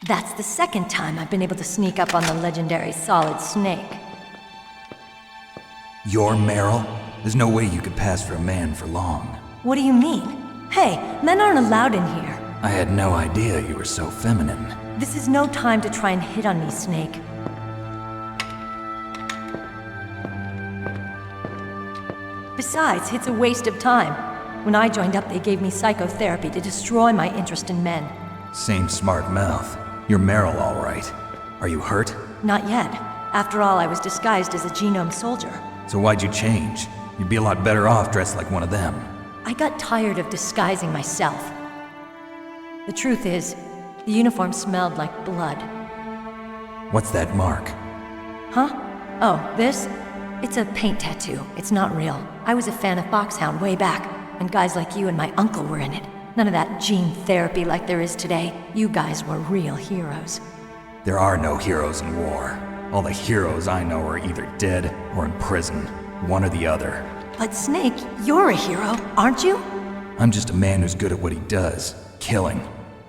That's the second time I've been able to sneak up on the legendary Solid Snake. You're Meryl? There's no way you could pass for a man for long. What do you mean? Hey, men aren't allowed in here. I had no idea you were so feminine. This is no time to try and hit on me, Snake. Besides, it's a waste of time. When I joined up, they gave me psychotherapy to destroy my interest in men. Same smart mouth. You're Meryl, all right. Are you hurt? Not yet. After all, I was disguised as a genome soldier. So why'd you change? You'd be a lot better off dressed like one of them. I got tired of disguising myself. The truth is, the uniform smelled like blood. What's that mark? Huh? Oh, this? It's a paint tattoo. It's not real. I was a fan of Foxhound way back, when guys like you and my uncle were in it. None of that gene therapy like there is today. You guys were real heroes. There are no heroes in war. All the heroes I know are either dead or in prison. One or the other. But Snake, you're a hero, aren't you? I'm just a man who's good at what he does. Killing.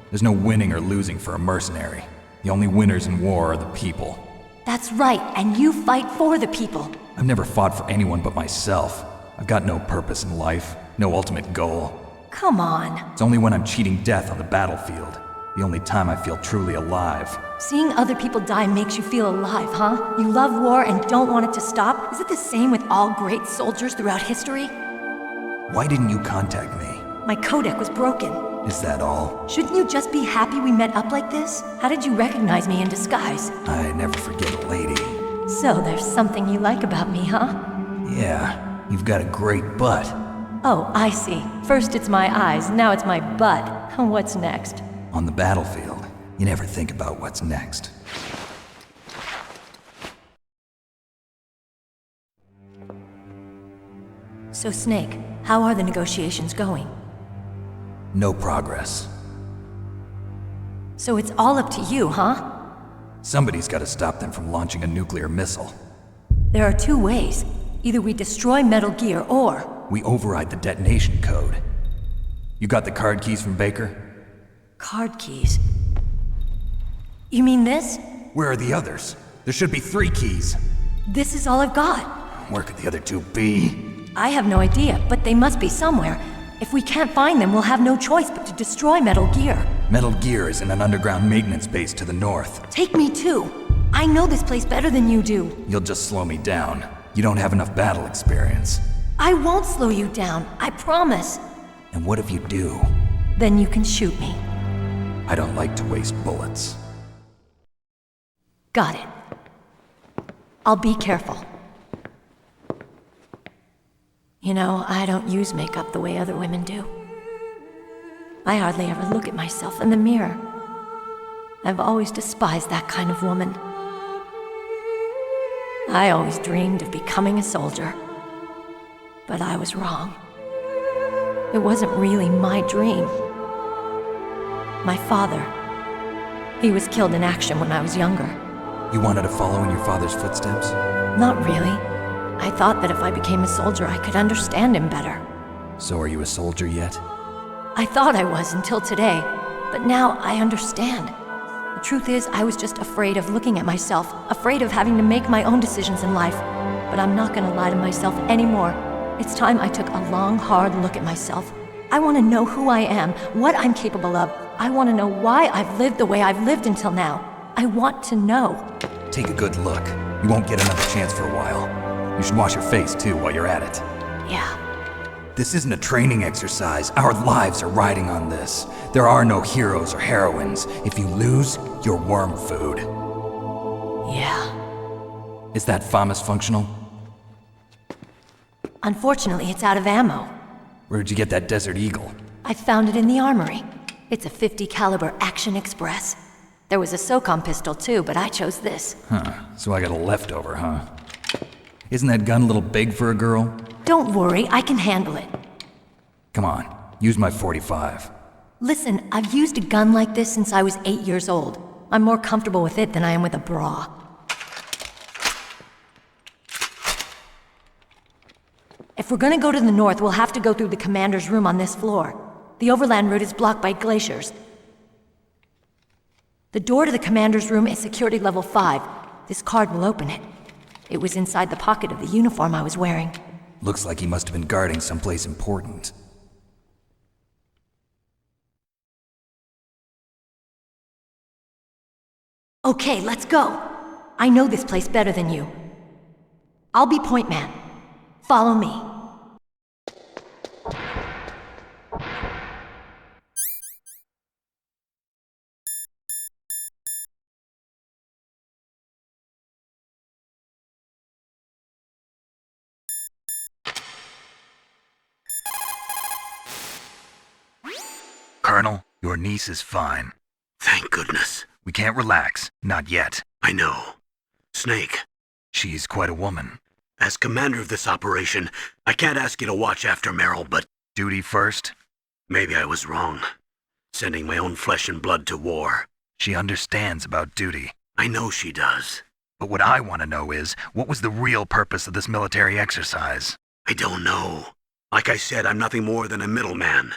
There's no winning or losing for a mercenary. The only winners in war are the people. That's right, and you fight for the people. I've never fought for anyone but myself. I've got no purpose in life, no ultimate goal. Come on. It's only when I'm cheating death on the battlefield. The only time I feel truly alive. Seeing other people die makes you feel alive, huh? You love war and don't want it to stop? Is it the same with all great soldiers throughout history? Why didn't you contact me? My codec was broken. Is that all? Shouldn't you just be happy we met up like this? How did you recognize me in disguise? I never forget a lady. So there's something you like about me, huh? Yeah, you've got a great butt. Oh, I see. First it's my eyes, now it's my butt. What's next? On the battlefield, you never think about what's next. So Snake, how are the negotiations going? No progress. So it's all up to you, huh? Somebody's got to stop them from launching a nuclear missile. There are two ways. Either we destroy Metal Gear, or... We override the detonation code. You got the card keys from Baker? Card keys? You mean this? Where are the others? There should be 3 keys. This is all I've got. Where could the other 2 be? I have no idea, but they must be somewhere. If we can't find them, we'll have no choice but to destroy Metal Gear. Metal Gear is in an underground maintenance base to the north. Take me too. I know this place better than you do. You'll just slow me down. You don't have enough battle experience. I won't slow you down, I promise. And what if you do? Then you can shoot me. I don't like to waste bullets. Got it. I'll be careful. You know, I don't use makeup the way other women do. I hardly ever look at myself in the mirror. I've always despised that kind of woman. I always dreamed of becoming a soldier. But I was wrong. It wasn't really my dream. My father, he was killed in action when I was younger. You wanted to follow in your father's footsteps? Not really. I thought that if I became a soldier, I could understand him better. So are you a soldier yet? I thought I was until today, but now I understand. The truth is, I was just afraid of looking at myself, afraid of having to make my own decisions in life. But I'm not gonna lie to myself anymore. It's time I took a long, hard look at myself. I want to know who I am, what I'm capable of. I want to know why I've lived the way I've lived until now. I want to know. Take a good look. You won't get another chance for a while. You should wash your face too while you're at it. Yeah. This isn't a training exercise. Our lives are riding on this. There are no heroes or heroines. If you lose, you're worm food. Yeah. Is that FAMAS functional? Unfortunately, it's out of ammo. Where'd you get that Desert Eagle? I found it in the armory. It's a .50 caliber Action Express. There was a SOCOM pistol too, but I chose this. Huh, so I got a leftover, huh? Isn't that gun a little big for a girl? Don't worry, I can handle it. Come on, use my .45. Listen, I've used a gun like this since I was 8 years old. I'm more comfortable with it than I am with a bra. If we're gonna go to the north, we'll have to go through the commander's room on this floor. The overland route is blocked by glaciers. The door to the commander's room is security level 5. This card will open it. It was inside the pocket of the uniform I was wearing. Looks like he must have been guarding someplace important. Okay, let's go. I know this place better than you. I'll be point man. Follow me. Colonel, your niece is fine. Thank goodness. We can't relax. Not yet. I know. Snake, She's quite a woman. as commander of this operation, I can't ask you to watch after Meryl, but Duty first? maybe I was wrong. Sending my own flesh and blood to war. She understands about duty. I know she does. But what I want to know is, what was the real purpose of this military exercise? I don't know. Like I said, I'm nothing more than a middleman.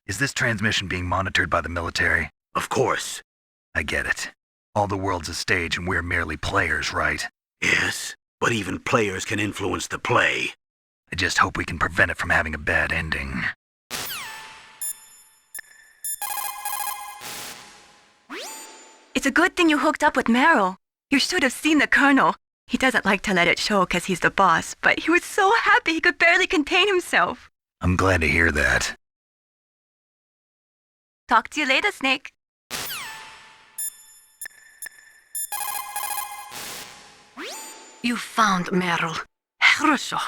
Is this transmission being monitored by the military? Of course. I get it. All the world's a stage and we're merely players, right? Yes, but even players can influence the play. I just hope we can prevent it from having a bad ending. It's a good thing you hooked up with Meryl. You should have seen the Colonel. He doesn't like to let it show because he's the boss, but he was so happy he could barely contain himself. I'm glad to hear that. Talk to you later, Snake. You found Meryl. Хорошо.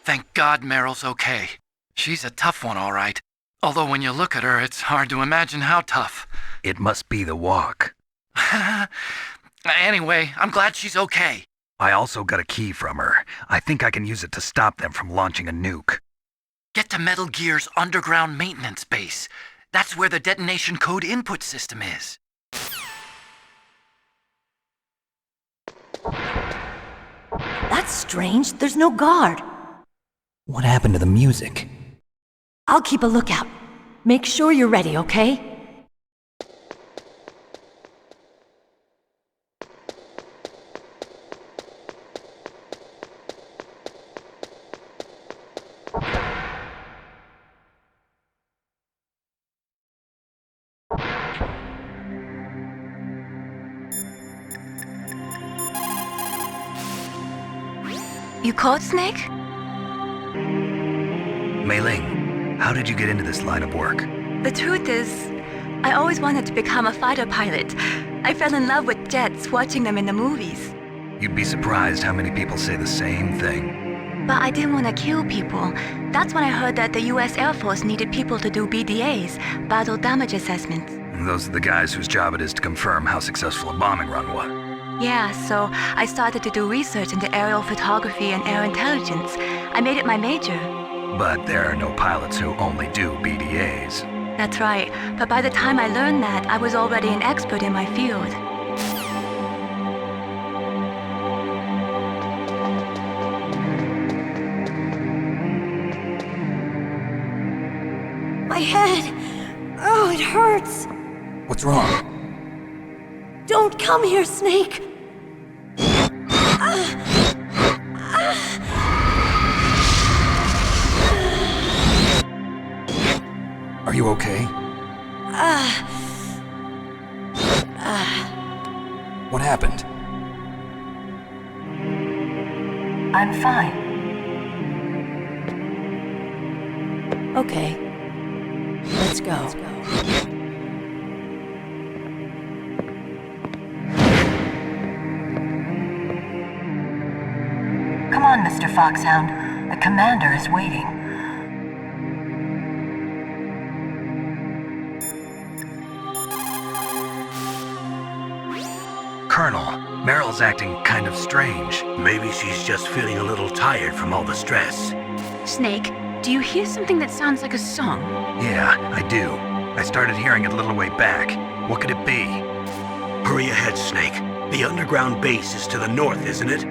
Thank God Meryl's okay. She's a tough one, all right. Although when you look at her, it's hard to imagine how tough. It must be the walk. Anyway, I'm glad she's okay. I also got a key from her. I think I can use it to stop them from launching a nuke. Get to Metal Gear's underground maintenance base. That's where the detonation code input system is. That's strange. There's no guard. What happened to the music? I'll keep a lookout. Make sure you're ready, okay? You called, Snake? Mei Ling, how did you get into this line of work? The truth is, I always wanted to become a fighter pilot. I fell in love with jets watching them in the movies. You'd be surprised how many people say the same thing. But I didn't want to kill people. That's when I heard that the US Air Force needed people to do BDAs, battle damage assessments. And those are the guys whose job it is to confirm how successful a bombing run was. Yeah, so I started to do research into aerial photography and air intelligence. I made it my major. But there are no pilots who only do BDAs. That's right, but by the time I learned that, I was already an expert in my field. My head! Oh, it hurts! What's wrong? Don't come here, Snake! Are you okay? What happened? I'm fine. Okay. Let's go. Come on, Mr. Foxhound. The commander is waiting. Colonel, Meryl's acting kind of strange. Maybe she's just feeling a little tired from all the stress. Snake, do you hear something that sounds like a song? Yeah, I do. I started hearing it a little way back. What could it be? Hurry ahead, Snake. The underground base is to the north, isn't it?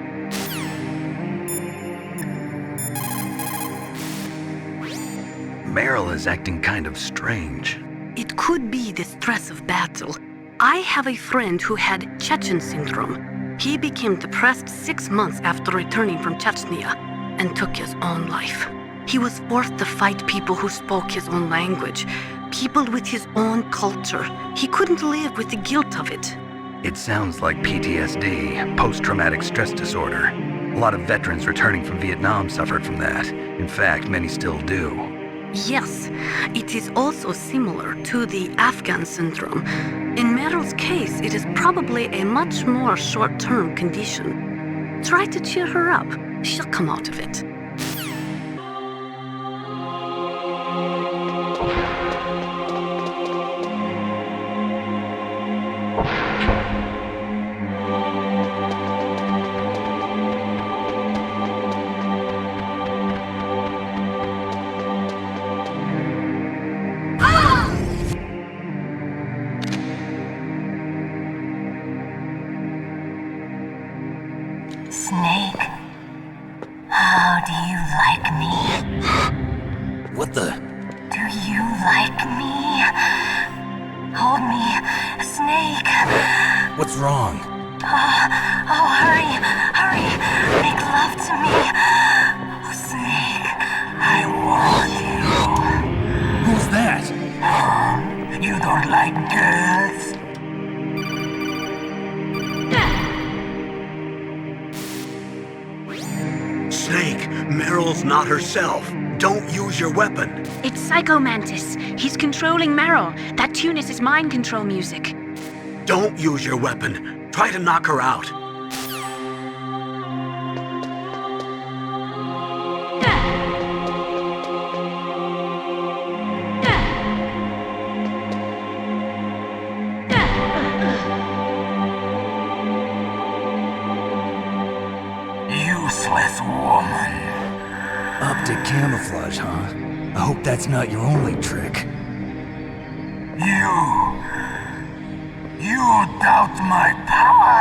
Meryl is acting kind of strange. It could be the stress of battle. I have a friend who had Chechen syndrome. He became depressed 6 months after returning from Chechnya and took his own life. He was forced to fight people who spoke his own language, people with his own culture. He couldn't live with the guilt of it. It sounds like PTSD, post-traumatic stress disorder. A lot of veterans returning from Vietnam suffered from that. In fact, many still do. Yes, it is also similar to the Afghan syndrome. In Meryl's case, it is probably a much more short-term condition. Try to cheer her up. She'll come out of it. Snake, how do you like me? What the? Do you like me? Hold me, Snake. What's wrong? Oh, hurry, hurry, make love to me. Oh, Snake, I want you. Who's that? You don't like girls? Snake, Meryl's not herself. Don't use your weapon. It's Psycho Mantis. He's controlling Meryl. That tune is his mind control music. Don't use your weapon. Try to knock her out. Useless woman. Optic camouflage, huh? I hope that's not your only trick. You doubt my power?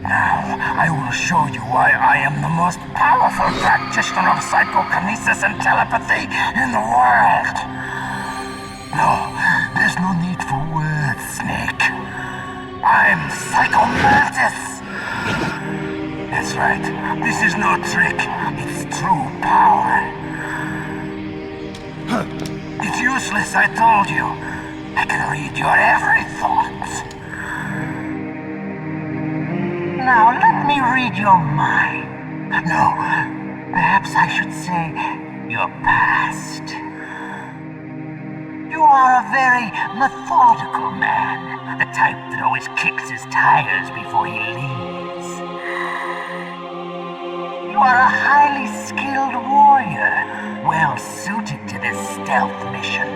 Now, I will show you why I am the most powerful practitioner of psychokinesis and telepathy in the world. No, there's no need for words, Snake. I'm Psycho Mantis. That's right. This is no trick. It's true power. It's useless, I told you. I can read your every thought. Now let me read your mind. No, perhaps I should say your past. You are a very methodical man. The type that always kicks his tires before he leaves. You are a highly skilled warrior, well suited to this stealth mission.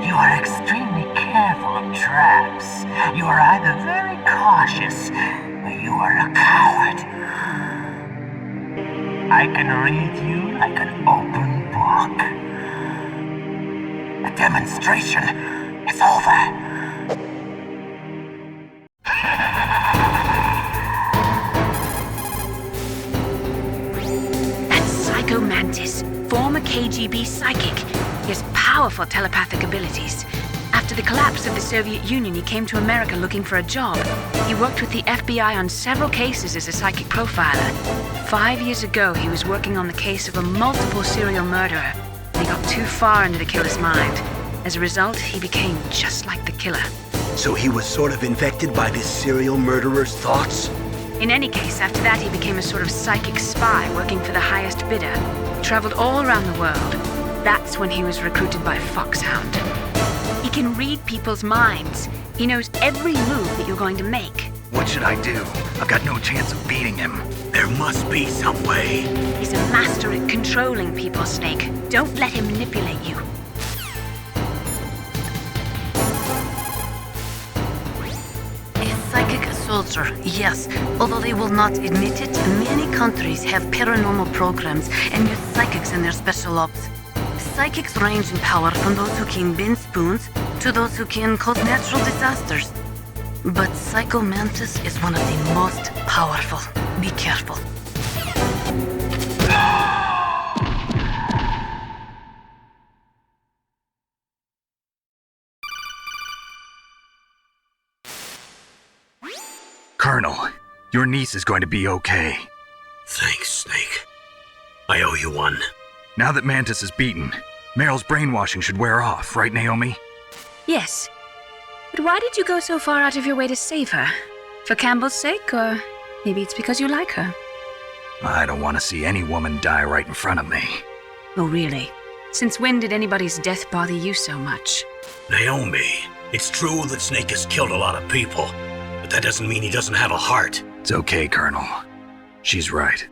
You are extremely careful of traps. You are either very cautious, or you are a coward. I can read you like an open book. The demonstration is over. That's Psycho Mantis, former KGB psychic. He has powerful telepathic abilities. After the collapse of the Soviet Union, he came to America looking for a job. He worked with the FBI on several cases as a psychic profiler. 5 years ago, he was working on the case of a multiple serial murderer. He got too far into the killer's mind. As a result, he became just like the killer. So he was sort of infected by this serial murderer's thoughts? In any case, after that, he became a sort of psychic spy working for the highest bidder. Traveled all around the world. That's when he was recruited by Foxhound. He can read people's minds. He knows every move that you're going to make. What should I do? I've got no chance of beating him. There must be some way. He's a master at controlling people, Snake. Don't let him manipulate you. A psychic soldier, yes. Although they will not admit it, many countries have paranormal programs and use psychics in their special ops. Psychics range in power from those who can bend spoons to those who can cause natural disasters. But Psycho Mantis is one of the most powerful. Be careful. Colonel, your niece is going to be okay. Thanks, Snake. I owe you one. Now that Mantis is beaten, Meryl's brainwashing should wear off, right, Naomi? Yes. But why did you go so far out of your way to save her? For Campbell's sake, or maybe it's because you like her? I don't want to see any woman die right in front of me. Oh, really? Since when did anybody's death bother you so much? Naomi, it's true that Snake has killed a lot of people, but that doesn't mean he doesn't have a heart. It's okay, Colonel. She's right.